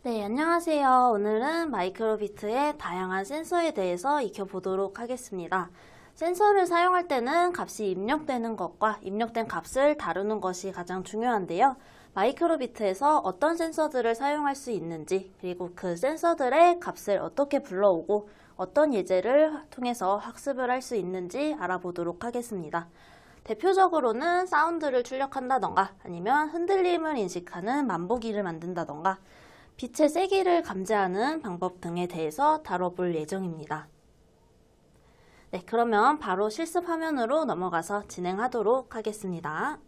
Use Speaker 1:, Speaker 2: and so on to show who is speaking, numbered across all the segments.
Speaker 1: 네, 안녕하세요. 오늘은 마이크로비트의 다양한 센서에 대해서 익혀보도록 하겠습니다. 센서를 사용할 때는 값이 입력되는 것과 입력된 값을 다루는 것이 가장 중요한데요. 마이크로비트에서 어떤 센서들을 사용할 수 있는지, 그리고 그 센서들의 값을 어떻게 불러오고 어떤 예제를 통해서 학습을 할 수 있는지 알아보도록 하겠습니다. 대표적으로는 사운드를 출력한다던가 아니면 흔들림을 인식하는 만보기를 만든다던가 빛의 세기를 감지하는 방법 등에 대해서 다뤄볼 예정입니다. 네, 그러면 바로 실습 화면으로 넘어가서 진행하도록 하겠습니다.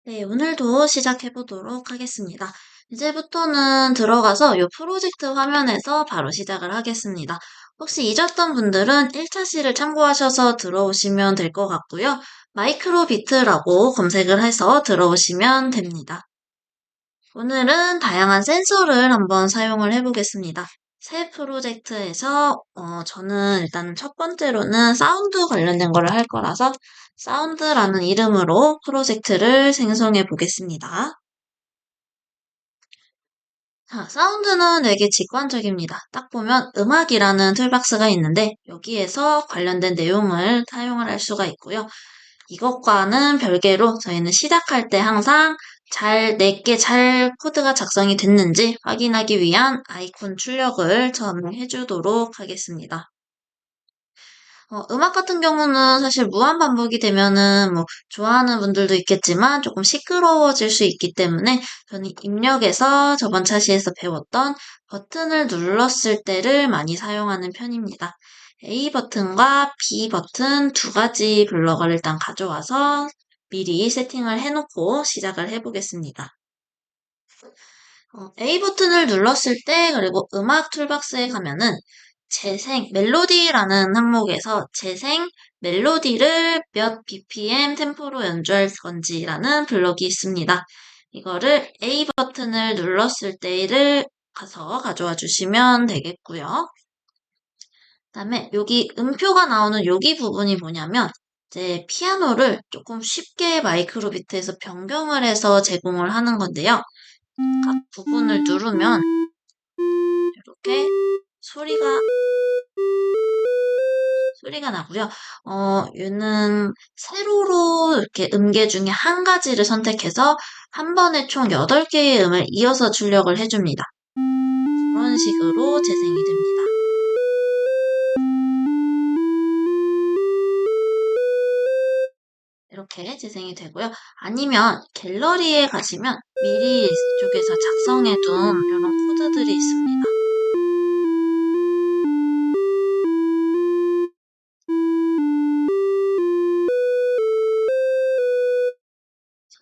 Speaker 1: 네, 오늘도 시작해 보도록 하겠습니다. 이제부터는 들어가서 이 프로젝트 화면에서 바로 시작을 하겠습니다. 혹시 잊었던 분들은 1차시를 참고하셔서 들어오시면 될 것 같고요. 마이크로비트라고 검색을 해서 들어오시면 됩니다. 오늘은 다양한 센서를 한번 사용을 해보겠습니다. 새 프로젝트에서 저는 일단 첫 번째로는 사운드 관련된 거를 할 거라서 사운드라는 이름으로 프로젝트를 생성해 보겠습니다. 자, 사운드는 되게 직관적입니다. 딱 보면 음악이라는 툴박스가 있는데 여기에서 관련된 내용을 사용을 할 수가 있고요. 이것과는 별개로 저희는 시작할 때 항상 내게 잘 코드가 작성이 됐는지 확인하기 위한 아이콘 출력을 처음에 해주도록 하겠습니다. 음악 같은 경우는 사실 무한 반복이 되면은 뭐 좋아하는 분들도 있겠지만 조금 시끄러워질 수 있기 때문에 저는 입력에서 저번 차시에서 배웠던 버튼을 눌렀을 때를 많이 사용하는 편입니다. A 버튼과 B 버튼 두 가지 블럭을 일단 가져와서 미리 세팅을 해놓고 시작을 해보겠습니다. A 버튼을 눌렀을 때 그리고 음악 툴박스에 가면은 재생 멜로디라는 항목에서 재생 멜로디를 몇 BPM 템포로 연주할 건지라는 블럭이 있습니다. 이거를 A 버튼을 눌렀을 때를 가서 가져와 주시면 되겠고요. 그다음에 여기 음표가 나오는 여기 부분이 뭐냐면 이제 피아노를 조금 쉽게 마이크로비트에서 변경을 해서 제공을 하는 건데요. 각 부분을 누르면 이렇게 소리가 나고요. 얘는 세로로 이렇게 음계 중에 한 가지를 선택해서 한 번에 총 8개의 음을 이어서 출력을 해줍니다. 그런 식으로 재생이 됩니다. 이렇게 재생이 되고요. 아니면 갤러리에 가시면 미리 이쪽에서 작성해둔 이런 코드들이 있습니다.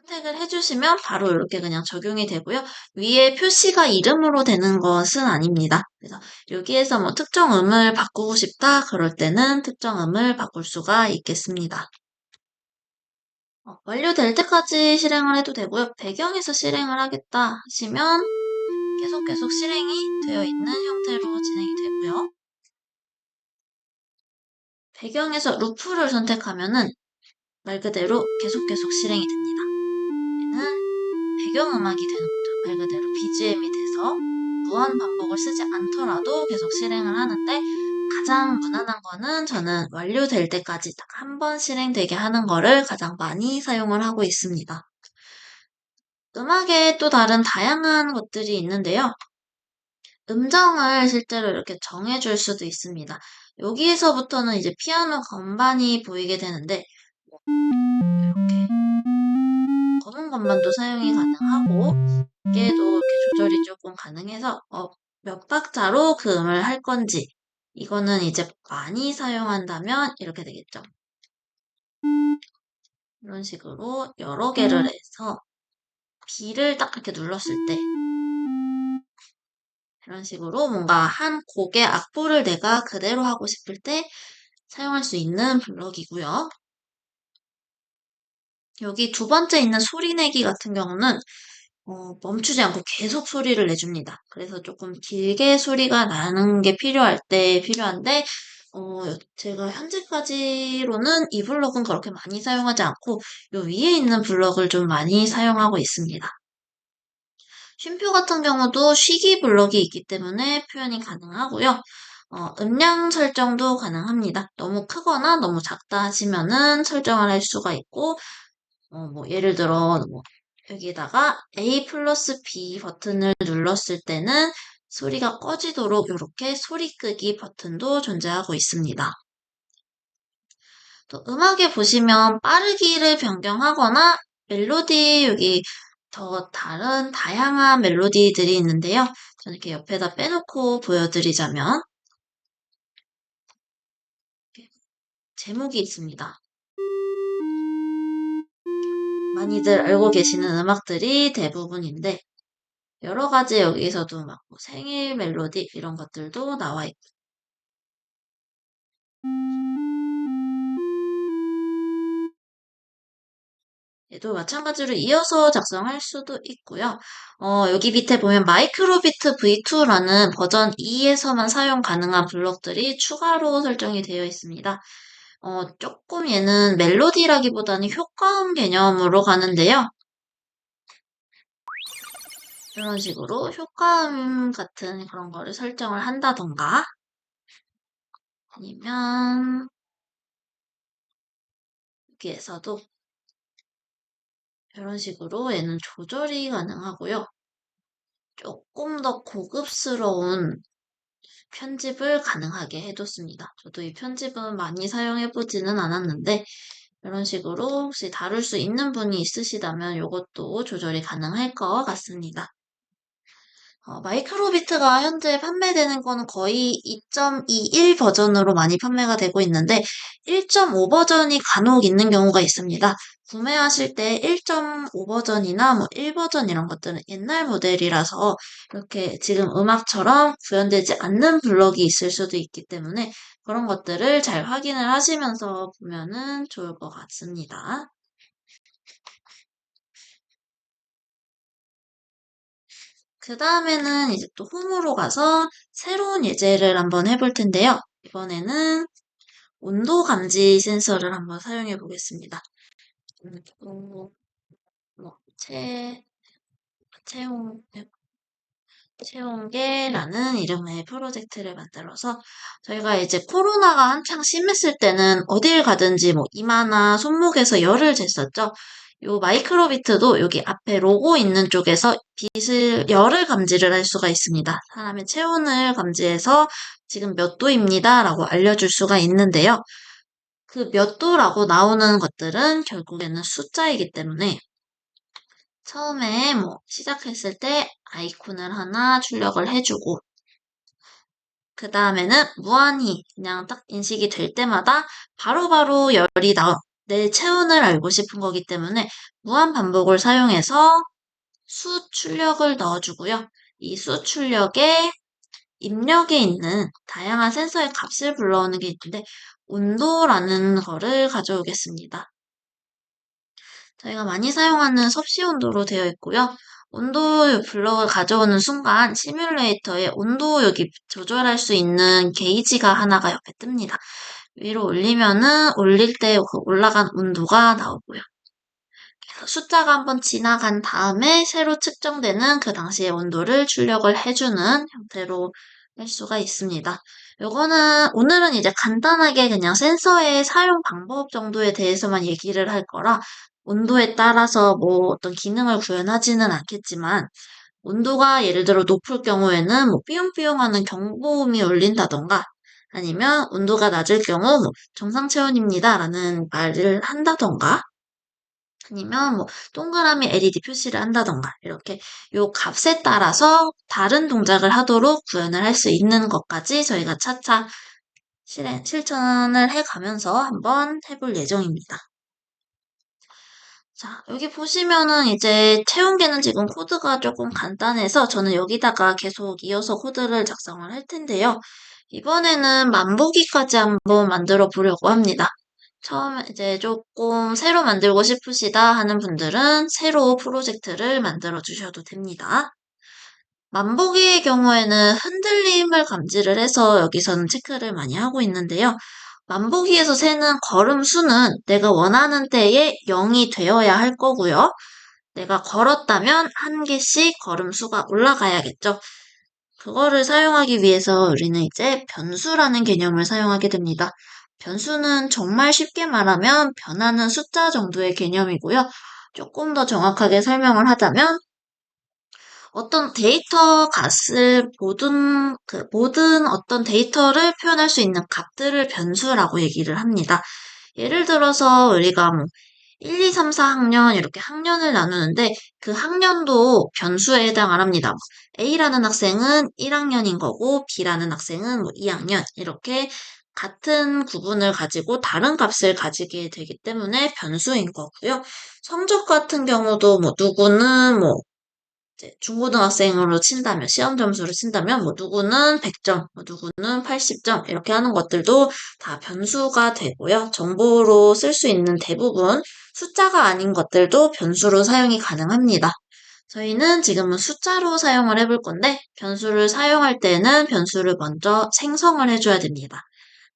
Speaker 1: 선택을 해주시면 바로 이렇게 그냥 적용이 되고요. 위에 표시가 이름으로 되는 것은 아닙니다. 그래서 여기에서 뭐 특정 음을 바꾸고 싶다 그럴 때는 특정 음을 바꿀 수가 있겠습니다. 완료될 때까지 실행을 해도 되고요. 배경에서 실행을 하겠다 하시면 계속 실행이 되어 있는 형태로 진행이 되고요. 배경에서 루프를 선택하면은 말 그대로 계속 실행이 됩니다. 얘는 배경음악이 되는 거죠. 말 그대로 BGM이 돼서 무한 반복을 쓰지 않더라도 계속 실행을 하는데 가장 무난한 거는 저는 완료될 때까지 딱 한 번 실행되게 하는 거를 가장 많이 사용을 하고 있습니다. 음악에 또 다른 다양한 것들이 있는데요. 음정을 실제로 이렇게 정해줄 수도 있습니다. 여기에서부터는 이제 피아노 건반이 보이게 되는데 이렇게 검은 건반도 사용이 가능하고 얘도 이렇게 조절이 조금 가능해서 몇 박자로 그 음을 할 건지 이거는 이제 많이 사용한다면 이렇게 되겠죠. 이런 식으로 여러 개를 해서 B를 딱 이렇게 눌렀을 때 이런 식으로 뭔가 한 곡의 악보를 내가 그대로 하고 싶을 때 사용할 수 있는 블럭이고요. 여기 두 번째 있는 소리 내기 같은 경우는 멈추지 않고 계속 소리를 내줍니다. 그래서 조금 길게 소리가 나는 게 필요한데 제가 현재까지로는 이 블럭은 그렇게 많이 사용하지 않고 요 위에 있는 블럭을 좀 많이 사용하고 있습니다. 쉼표 같은 경우도 쉬기 블럭이 있기 때문에 표현이 가능하고요. 음량 설정도 가능합니다. 너무 크거나 너무 작다 하시면은 설정을 할 수가 있고, 뭐 예를 들어 뭐 여기다가 A 플러스 B 버튼을 눌렀을 때는 소리가 꺼지도록 이렇게 소리 끄기 버튼도 존재하고 있습니다. 또 음악에 보시면 빠르기를 변경하거나 멜로디 여기 더 다른 다양한 멜로디들이 있는데요. 저는 이렇게 옆에다 빼놓고 보여드리자면 이렇게 제목이 있습니다. 많이들 알고 계시는 음악들이 대부분인데 여러 가지 여기서도 막뭐 생일 멜로디 이런 것들도 나와 있고 얘도 마찬가지로 이어서 작성할 수도 있고요. 여기 밑에 보면 마이크로비트 V2라는 버전 2에서만 사용 가능한 블럭들이 추가로 설정이 되어 있습니다. 조금 얘는 멜로디라기보다는 효과음 개념으로 가는데요. 이런 식으로 효과음 같은 그런 거를 설정을 한다던가 아니면 여기에서도 이런 식으로 얘는 조절이 가능하고요. 조금 더 고급스러운 편집을 가능하게 해뒀습니다. 저도 이 편집은 많이 사용해보지는 않았는데 이런 식으로 혹시 다룰 수 있는 분이 있으시다면 이것도 조절이 가능할 것 같습니다. 마이크로비트가 현재 판매되는 거는 거의 2.21 버전으로 많이 판매가 되고 있는데 1.5 버전이 간혹 있는 경우가 있습니다. 구매하실 때 1.5 버전이나 뭐 1 버전 이런 것들은 옛날 모델이라서 이렇게 지금 음악처럼 구현되지 않는 블럭이 있을 수도 있기 때문에 그런 것들을 잘 확인을 하시면서 보면은 좋을 것 같습니다. 그 다음에는 이제 또 홈으로 가서 새로운 예제를 한번 해볼 텐데요. 이번에는 온도 감지 센서를 한번 사용해 보겠습니다. 뭐, 채용, 채용계라는 이름의 프로젝트를 만들어서 저희가 이제 코로나가 한창 심했을 때는 어딜 가든지 뭐 이마나 손목에서 열을 쟀었죠. 요 마이크로비트도 여기 앞에 로고 있는 쪽에서 열을 감지를 할 수가 있습니다. 사람의 체온을 감지해서 지금 몇 도입니다 라고 알려줄 수가 있는데요. 그 몇 도라고 나오는 것들은 결국에는 숫자이기 때문에 처음에 뭐 시작했을 때 아이콘을 하나 출력을 해주고 그 다음에는 무한히 그냥 딱 인식이 될 때마다 바로바로 열이 내 체온을 알고 싶은 거기 때문에 무한 반복을 사용해서 수 출력을 넣어주고요. 이 수 출력에 입력에 있는 다양한 센서의 값을 불러오는 게 있는데 온도라는 거를 가져오겠습니다. 저희가 많이 사용하는 섭씨 온도로 되어 있고요. 온도 블럭을 가져오는 순간 시뮬레이터에 온도 여기 조절할 수 있는 게이지가 하나가 옆에 뜹니다. 위로 올리면은 올릴 때 올라간 온도가 나오고요. 그래서 숫자가 한번 지나간 다음에 새로 측정되는 그 당시의 온도를 출력을 해주는 형태로 할 수가 있습니다. 오늘은 이제 간단하게 그냥 센서의 사용 방법 정도에 대해서만 얘기를 할 거라 온도에 따라서 뭐 어떤 기능을 구현하지는 않겠지만 온도가 예를 들어 높을 경우에는 뭐 삐용삐용 하는 경보음이 울린다던가 아니면 온도가 낮을 경우 뭐 정상 체온입니다 라는 말을 한다던가 아니면 뭐 동그라미 LED 표시를 한다던가 이렇게 요 값에 따라서 다른 동작을 하도록 구현을 할 수 있는 것까지 저희가 차차 실천을 해가면서 한번 해볼 예정입니다. 자, 여기 보시면은 이제 채운개는 지금 코드가 조금 간단해서 저는 여기다가 계속 이어서 코드를 작성을 할 텐데요. 이번에는 만보기까지 한번 만들어 보려고 합니다. 처음에 이제 조금 새로 만들고 싶으시다 하는 분들은 새로 프로젝트를 만들어 주셔도 됩니다. 만보기의 경우에는 흔들림을 감지를 해서 여기서는 체크를 많이 하고 있는데요. 만보기에서 세는 걸음 수는 내가 원하는 때에 0이 되어야 할 거고요. 내가 걸었다면 한 개씩 걸음 수가 올라가야겠죠. 그거를 사용하기 위해서 우리는 이제 변수라는 개념을 사용하게 됩니다. 변수는 정말 쉽게 말하면 변하는 숫자 정도의 개념이고요. 조금 더 정확하게 설명을 하자면 어떤 데이터 값을 모든 어떤 데이터를 표현할 수 있는 값들을 변수라고 얘기를 합니다. 예를 들어서 우리가 1, 2, 3, 4학년 이렇게 학년을 나누는데 그 학년도 변수에 해당을 합니다. A라는 학생은 1학년인 거고 B라는 학생은 2학년 이렇게 같은 구분을 가지고 다른 값을 가지게 되기 때문에 변수인 거고요. 성적 같은 경우도 누구는 이제 중고등학생으로 친다면 시험 점수를 친다면 누구는 100점, 누구는 80점 이렇게 하는 것들도 다 변수가 되고요. 정보로 쓸 수 있는 대부분 숫자가 아닌 것들도 변수로 사용이 가능합니다. 저희는 지금은 숫자로 사용을 해볼 건데 변수를 사용할 때는 변수를 먼저 생성을 해줘야 됩니다.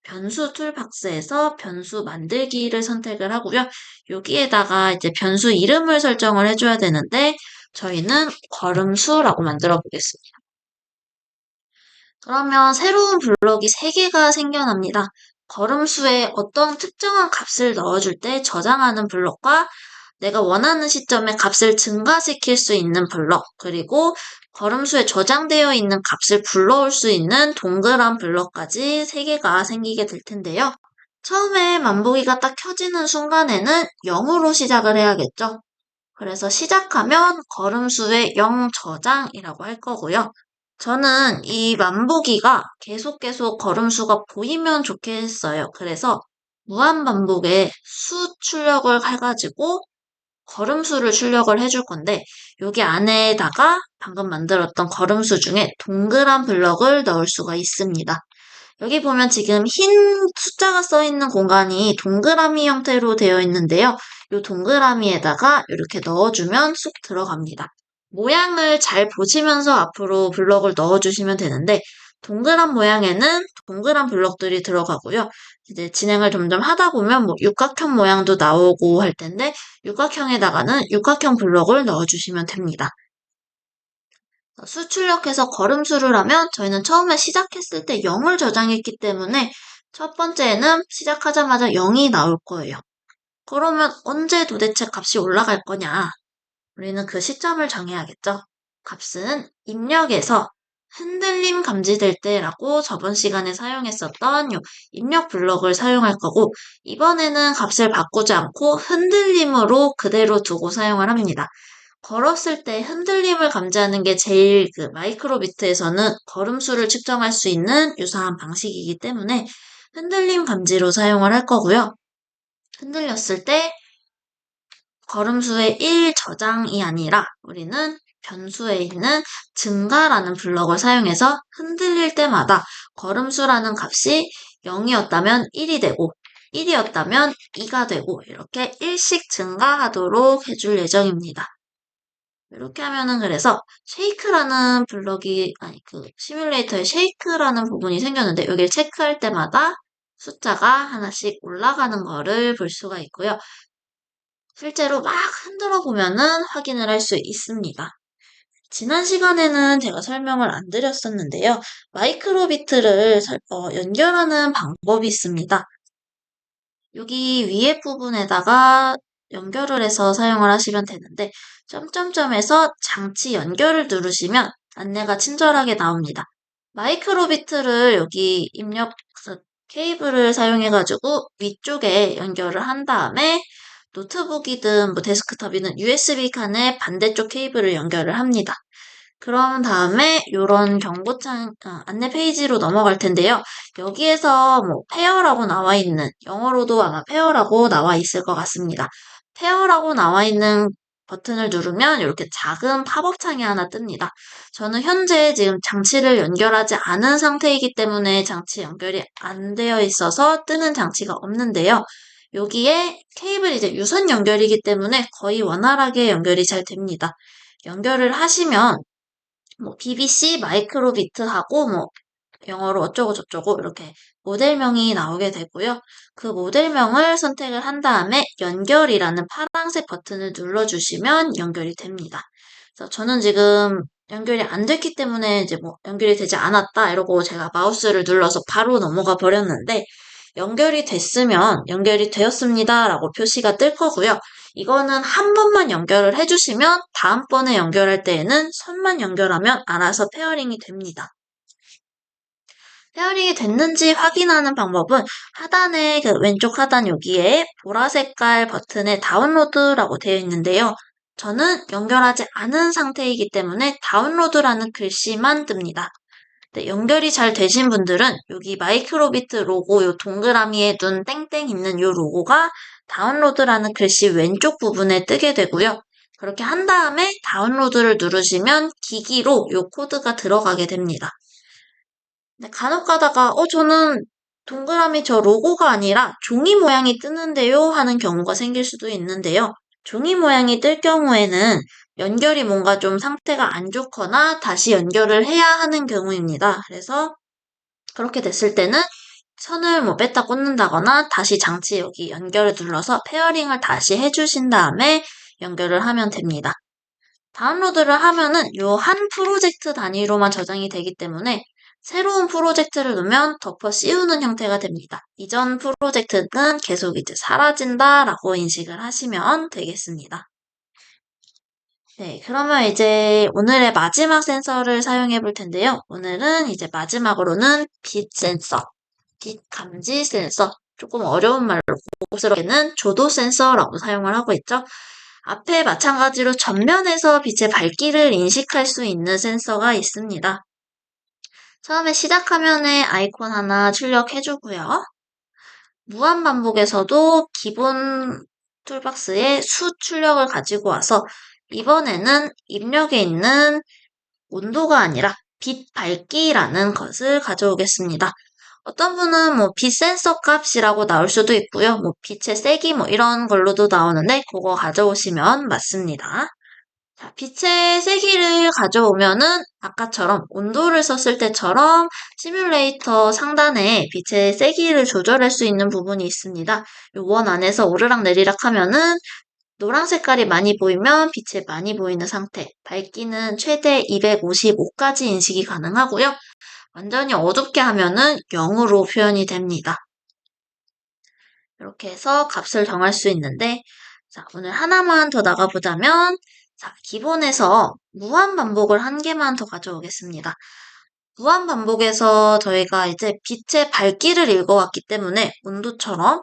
Speaker 1: 변수 툴박스에서 변수 만들기를 선택을 하고요. 여기에다가 이제 변수 이름을 설정을 해줘야 되는데 저희는 걸음수라고 만들어 보겠습니다. 그러면 새로운 블럭이 3개가 생겨납니다. 걸음수에 어떤 특정한 값을 넣어줄 때 저장하는 블럭과 내가 원하는 시점에 값을 증가시킬 수 있는 블럭, 그리고 걸음수에 저장되어 있는 값을 불러올 수 있는 동그란 블럭까지 3개가 생기게 될 텐데요. 처음에 만보기가 딱 켜지는 순간에는 0으로 시작을 해야겠죠. 그래서 시작하면 걸음수에 0 저장이라고 할 거고요. 저는 이 만보기가 계속 걸음수가 보이면 좋겠어요. 그래서 무한반복에 수 출력을 해가지고 걸음수를 출력을 해줄 건데 여기 안에다가 방금 만들었던 걸음수 중에 동그란 블럭을 넣을 수가 있습니다. 여기 보면 지금 흰 숫자가 써 있는 공간이 동그라미 형태로 되어 있는데요. 이 동그라미에다가 이렇게 넣어주면 쑥 들어갑니다. 모양을 잘 보시면서 앞으로 블럭을 넣어주시면 되는데 동그란 모양에는 동그란 블럭들이 들어가고요. 이제 진행을 점점 하다 보면 육각형 모양도 나오고 할 텐데 육각형에다가는 육각형 블럭을 넣어주시면 됩니다. 수출력해서 걸음수를 하면 저희는 처음에 시작했을 때 0을 저장했기 때문에 첫 번째는 시작하자마자 0이 나올 거예요. 그러면 언제 도대체 값이 올라갈 거냐? 우리는 그 시점을 정해야겠죠. 값은 입력에서 흔들림 감지될 때라고 저번 시간에 사용했었던 입력 블럭을 사용할 거고 이번에는 값을 바꾸지 않고 흔들림으로 그대로 두고 사용을 합니다. 걸었을 때 흔들림을 감지하는 게 제일 마이크로비트에서는 걸음수를 측정할 수 있는 유사한 방식이기 때문에 흔들림 감지로 사용을 할 거고요. 흔들렸을 때 걸음수의 1 저장이 아니라 우리는 변수에 있는 증가라는 블럭을 사용해서 흔들릴 때마다 걸음수라는 값이 0이었다면 1이 되고 1이었다면 2가 되고 이렇게 1씩 증가하도록 해줄 예정입니다. 이렇게 하면은 그래서 쉐이크라는 시뮬레이터에 쉐이크라는 부분이 생겼는데 여기를 체크할 때마다 숫자가 하나씩 올라가는 거를 볼 수가 있고요. 실제로 막 흔들어 보면은 확인을 할 수 있습니다. 지난 시간에는 제가 설명을 안 드렸었는데요. 마이크로비트를 연결하는 방법이 있습니다. 여기 위에 부분에다가 연결을 해서 사용을 하시면 되는데 점점점에서 장치 연결을 누르시면 안내가 친절하게 나옵니다. 마이크로비트를 여기 입력 케이블을 사용해가지고 위쪽에 연결을 한 다음에 노트북이든 데스크톱이든 USB 칸에 반대쪽 케이블을 연결을 합니다. 그런 다음에 이런 안내 페이지로 넘어갈 텐데요. 여기에서 페어라고 나와 있는, 영어로도 아마 페어라고 나와 있을 것 같습니다. 페어라고 나와 있는 버튼을 누르면 이렇게 작은 팝업 창이 하나 뜹니다. 저는 현재 지금 장치를 연결하지 않은 상태이기 때문에 장치 연결이 안 되어 있어서 뜨는 장치가 없는데요. 여기에 케이블이 이제 유선 연결이기 때문에 거의 원활하게 연결이 잘 됩니다. 연결을 하시면 뭐 BBC 마이크로비트하고 뭐 영어로 어쩌고 저쩌고 이렇게 모델명이 나오게 되고요. 그 모델명을 선택을 한 다음에 연결이라는 파란색 버튼을 눌러주시면 연결이 됩니다. 그래서 저는 지금 연결이 안 됐기 때문에 이제 뭐 연결이 되지 않았다 이러고 제가 마우스를 눌러서 바로 넘어가 버렸는데 연결이 됐으면 연결이 되었습니다 라고 표시가 뜰 거고요. 이거는 한 번만 연결을 해주시면 다음번에 연결할 때에는 선만 연결하면 알아서 페어링이 됩니다. 페어링이 됐는지 확인하는 방법은 하단에 그 왼쪽 하단 여기에 보라색깔 버튼에 다운로드라고 되어 있는데요. 저는 연결하지 않은 상태이기 때문에 다운로드라는 글씨만 뜹니다. 네, 연결이 잘 되신 분들은 여기 마이크로비트 로고 요 동그라미에 둔 땡땡 있는 요 로고가 다운로드라는 글씨 왼쪽 부분에 뜨게 되고요. 그렇게 한 다음에 다운로드를 누르시면 기기로 요 코드가 들어가게 됩니다. 네, 간혹 가다가 저는 동그라미 저 로고가 아니라 종이 모양이 뜨는데요 하는 경우가 생길 수도 있는데요. 종이 모양이 뜰 경우에는 연결이 뭔가 좀 상태가 안 좋거나 다시 연결을 해야 하는 경우입니다. 그래서 그렇게 됐을 때는 선을 뭐 뺐다 꽂는다거나 다시 장치 여기 연결을 눌러서 페어링을 다시 해주신 다음에 연결을 하면 됩니다. 다운로드를 하면은 요 한 프로젝트 단위로만 저장이 되기 때문에 새로운 프로젝트를 넣으면 덮어 씌우는 형태가 됩니다. 이전 프로젝트는 계속 이제 사라진다라고 인식을 하시면 되겠습니다. 네, 그러면 이제 오늘의 마지막 센서를 사용해 볼 텐데요. 오늘은 이제 마지막으로는 빛 센서, 빛 감지 센서, 조금 어려운 말로 고급스럽게는 조도 센서라고 사용을 하고 있죠. 앞에 마찬가지로 전면에서 빛의 밝기를 인식할 수 있는 센서가 있습니다. 처음에 시작 화면에 아이콘 하나 출력해주고요. 무한 반복에서도 기본 툴박스에 수 출력을 가지고 와서 이번에는 입력에 있는 온도가 아니라 빛 밝기라는 것을 가져오겠습니다. 어떤 분은 뭐 빛 센서 값이라고 나올 수도 있고요. 뭐 빛의 세기 뭐 이런 걸로도 나오는데 그거 가져오시면 맞습니다. 자, 빛의 세기를 가져오면은 아까처럼 온도를 썼을 때처럼 시뮬레이터 상단에 빛의 세기를 조절할 수 있는 부분이 있습니다. 이 원 안에서 오르락 내리락 하면은 노란 색깔이 많이 보이면 빛이 많이 보이는 상태, 밝기는 최대 255까지 인식이 가능하고요. 완전히 어둡게 하면은 0으로 표현이 됩니다. 이렇게 해서 값을 정할 수 있는데, 자, 오늘 하나만 더 나가보자면, 자, 기본에서 무한 반복을 한 개만 더 가져오겠습니다. 무한 반복에서 저희가 이제 빛의 밝기를 읽어왔기 때문에 온도처럼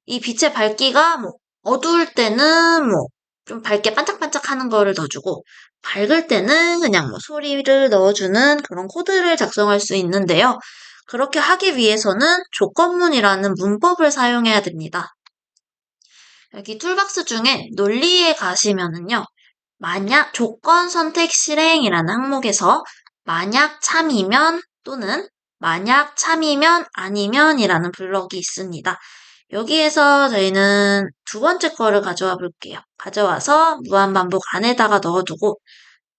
Speaker 1: 이 빛의 밝기가 뭐 어두울 때는 뭐 좀 밝게 반짝반짝 하는 거를 넣어주고 밝을 때는 그냥 뭐 소리를 넣어주는 그런 코드를 작성할 수 있는데요. 그렇게 하기 위해서는 조건문이라는 문법을 사용해야 됩니다. 여기 툴박스 중에 논리에 가시면은요. 만약 조건 선택 실행이라는 항목에서 만약 참이면 또는 만약 참이면 아니면이라는 블럭이 있습니다. 여기에서 저희는 두 번째 거를 가져와 볼게요. 가져와서 무한반복 안에다가 넣어두고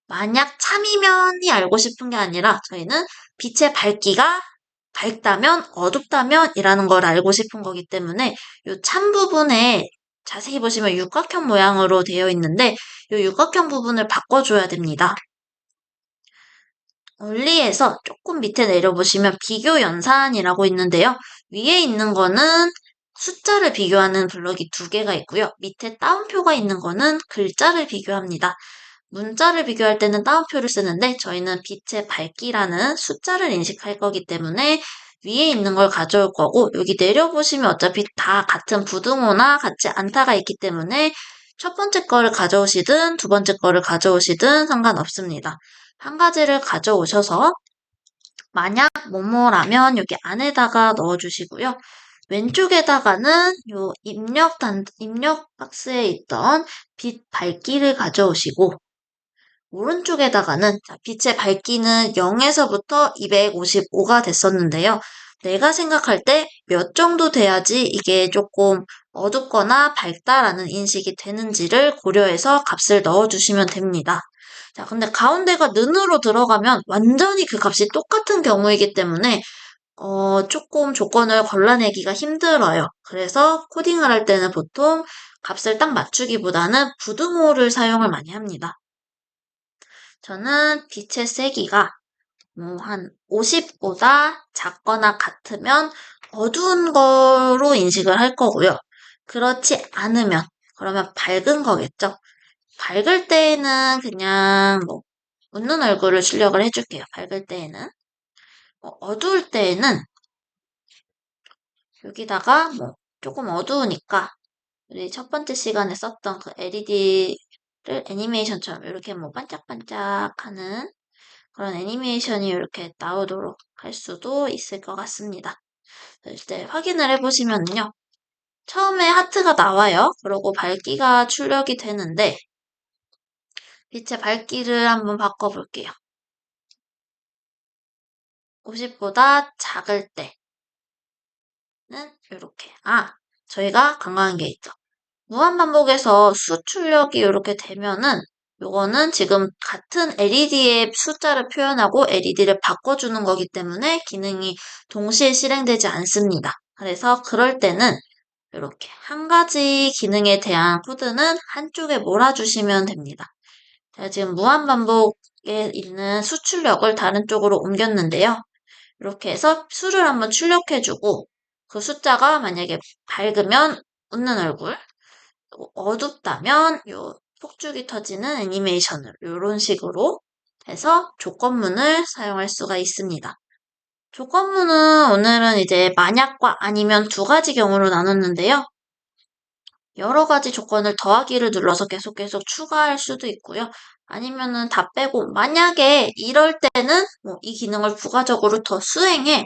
Speaker 1: 만약 참이면이 알고 싶은 게 아니라 저희는 빛의 밝기가 밝다면 어둡다면 이라는 걸 알고 싶은 거기 때문에 이 참 부분에 자세히 보시면 육각형 모양으로 되어 있는데 이 육각형 부분을 바꿔줘야 됩니다. 원리에서 조금 밑에 내려보시면 비교 연산이라고 있는데요. 위에 있는 거는 숫자를 비교하는 블럭이 두 개가 있고요. 밑에 따옴표가 있는 거는 글자를 비교합니다. 문자를 비교할 때는 따옴표를 쓰는데 저희는 빛의 밝기라는 숫자를 인식할 거기 때문에 위에 있는 걸 가져올 거고 여기 내려보시면 어차피 다 같은 부등호나 같지 않다가 있기 때문에 첫 번째 거를 가져오시든 두 번째 거를 가져오시든 상관없습니다. 한 가지를 가져오셔서 만약 뭐뭐라면 여기 안에다가 넣어주시고요. 왼쪽에다가는 요 입력 박스에 있던 빛 밝기를 가져오시고 오른쪽에다가는 빛의 밝기는 0에서부터 255가 됐었는데요. 내가 생각할 때 몇 정도 돼야지 이게 조금 어둡거나 밝다라는 인식이 되는지를 고려해서 값을 넣어주시면 됩니다. 자, 근데 가운데가 는으로 들어가면 완전히 그 값이 똑같은 경우이기 때문에 조금 조건을 걸러내기가 힘들어요. 그래서 코딩을 할 때는 보통 값을 딱 맞추기보다는 부등호를 사용을 많이 합니다. 저는 빛의 세기가 한 50보다 작거나 같으면 어두운 거로 인식을 할 거고요. 그렇지 않으면, 그러면 밝은 거겠죠. 밝을 때에는 그냥 웃는 얼굴을 출력을 해줄게요. 밝을 때에는. 어두울 때에는 여기다가 조금 어두우니까 우리 첫 번째 시간에 썼던 그 LED를 애니메이션처럼 이렇게 반짝반짝하는 그런 애니메이션이 이렇게 나오도록 할 수도 있을 것 같습니다. 이제 확인을 해보시면요. 처음에 하트가 나와요. 그리고 밝기가 출력이 되는데 빛의 밝기를 한번 바꿔볼게요. 50보다 작을 때는 이렇게. 저희가 간과한 게 있죠. 무한반복에서 수 출력이 이렇게 되면은 요거는 지금 같은 LED의 숫자를 표현하고 LED를 바꿔주는 거기 때문에 기능이 동시에 실행되지 않습니다. 그래서 그럴 때는 이렇게 한 가지 기능에 대한 코드는 한쪽에 몰아주시면 됩니다. 제가 지금 무한반복에 있는 수 출력을 다른 쪽으로 옮겼는데요. 이렇게 해서 수를 한번 출력해주고 그 숫자가 만약에 밝으면 웃는 얼굴, 어둡다면 요 폭죽이 터지는 애니메이션을 이런 식으로 해서 조건문을 사용할 수가 있습니다. 조건문은 오늘은 이제 만약과 아니면 두 가지 경우로 나눴는데요. 여러 가지 조건을 더하기를 눌러서 계속 추가할 수도 있고요. 아니면은 다 빼고 만약에 이럴 때는 이 기능을 부가적으로 더 수행해.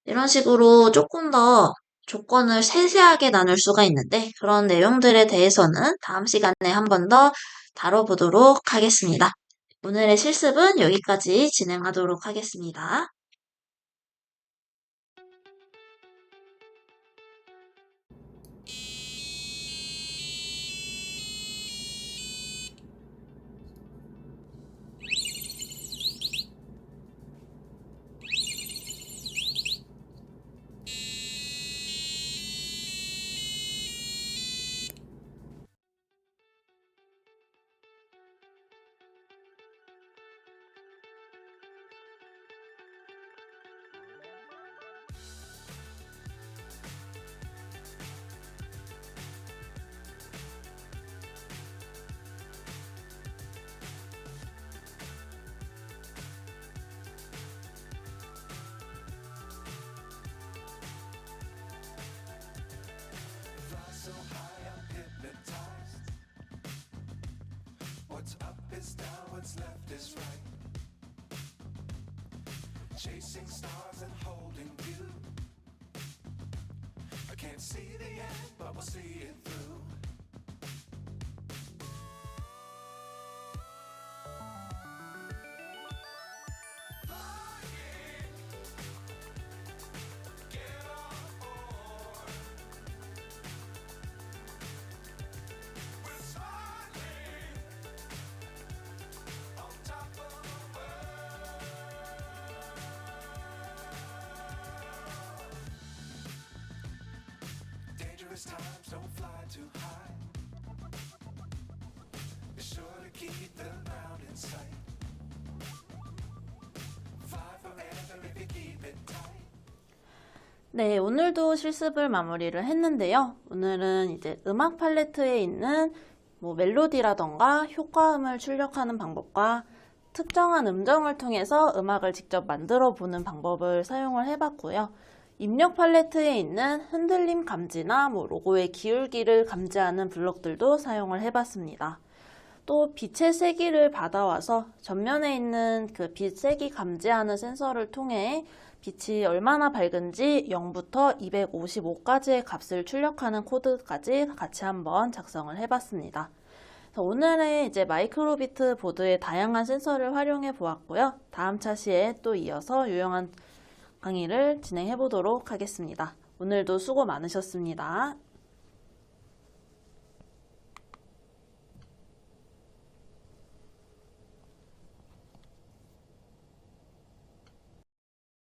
Speaker 1: 이런 식으로 조금 더 조건을 세세하게 나눌 수가 있는데 그런 내용들에 대해서는 다음 시간에 한 번 더 다뤄보도록 하겠습니다. 오늘의 실습은 여기까지 진행하도록 하겠습니다. What's up is down, what's left is right. Chasing stars and holding you. I can't see the end, but we'll see it through. Dangerous times don't fly too high. Be sure to keep the ground in sight. Fly forever if you keep it tight. 네, 오늘도 실습을 마무리를 했는데요. 오늘은 이제 음악 팔레트에 있는 멜로디라던가 효과음을 출력하는 방법과 특정한 음정을 통해서 음악을 직접 만들어 보는 방법을 사용을 해봤고요. 입력 팔레트에 있는 흔들림 감지나 로고의 기울기를 감지하는 블록들도 사용을 해봤습니다. 또 빛의 세기를 받아와서 전면에 있는 그 빛 세기 감지하는 센서를 통해 빛이 얼마나 밝은지 0부터 255까지의 값을 출력하는 코드까지 같이 한번 작성을 해봤습니다. 오늘의 이제 마이크로비트 보드의 다양한 센서를 활용해 보았고요. 다음 차시에 또 이어서 유용한 강의를 진행해 보도록 하겠습니다. 오늘도 수고 많으셨습니다.